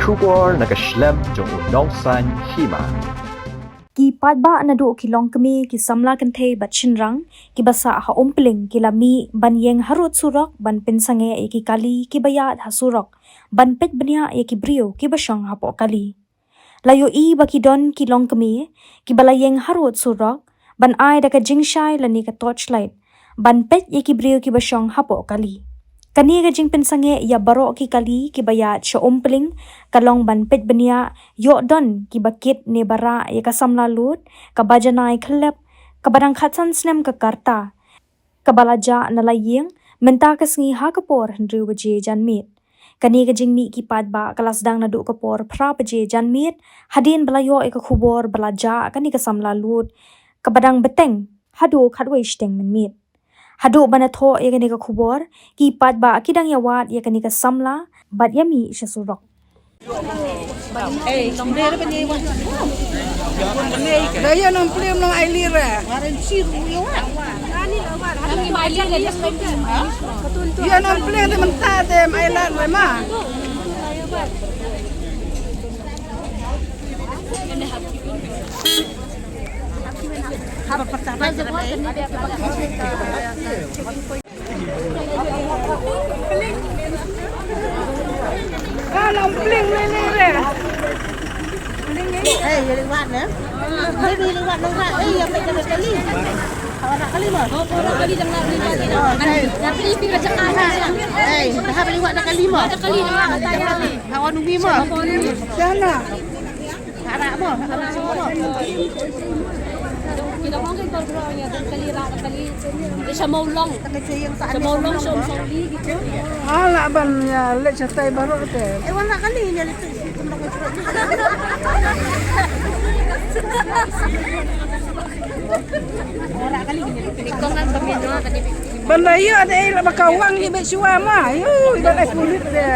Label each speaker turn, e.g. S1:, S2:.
S1: Shubor nakaslem jong Nongshong Hima.
S2: Ki padba na do ki long kami ki samla kan the bat chinrang ki basa ha Umpling ki lami ban yeng harut surok ban pensange e ki kali ki bayat ha surok ban pet bania e ki brio ki basang ha po kali layo I baki don ki long kami ki balayeng harut surok ban ai da ka jingshai lani ka torchlight ban pet e ki brio ki basang ha po kali kani ga jing pensange ya baro ki kali ki bayat sha Umpling kalong ban pet bania yo don ki bakit ne bara ya kasam lalut ka bajanai khlep ka barang khatsan snem ka karta ka balaja na layeng menta ka sngi ha ka por hendru baje janmit kani ga jing mi ki padba kelas dang na du ka por phra baje janmit hadin balayo e ka khubor balaja kani ka sam lalut ka badang beteng hadu khatwei steng menmit hadu bana tho ya kani ka khubor ki padba akidang yawat ya kani ka samla bat yami sha surok
S3: Daya nang film nang ailira. Ya nang film de mentade ailan we ma. Apa pertama nang film lele.
S4: Jadi buat ni. Jadi buat nang buat. Yang baik kali kali. Awak kali mah. Orang kali jangan libat ni. Tapi pergi ke kanan. Dah beli buat kali mah. Kali nak tanya ni. Awak nunggu mah.
S3: Sana.
S4: Harap mah. Harap semua.
S5: Kita mungkin kalau ni kali rak kali dia maulong. Dia maulong som-somli gitu.
S3: Ala ban ya le chatai baru te.
S4: Warna kali ni ada orang kali gini. Kau kan pemimpin tadi.
S3: Ban ya ada makawang ibe suama. Yo, ida kulit de.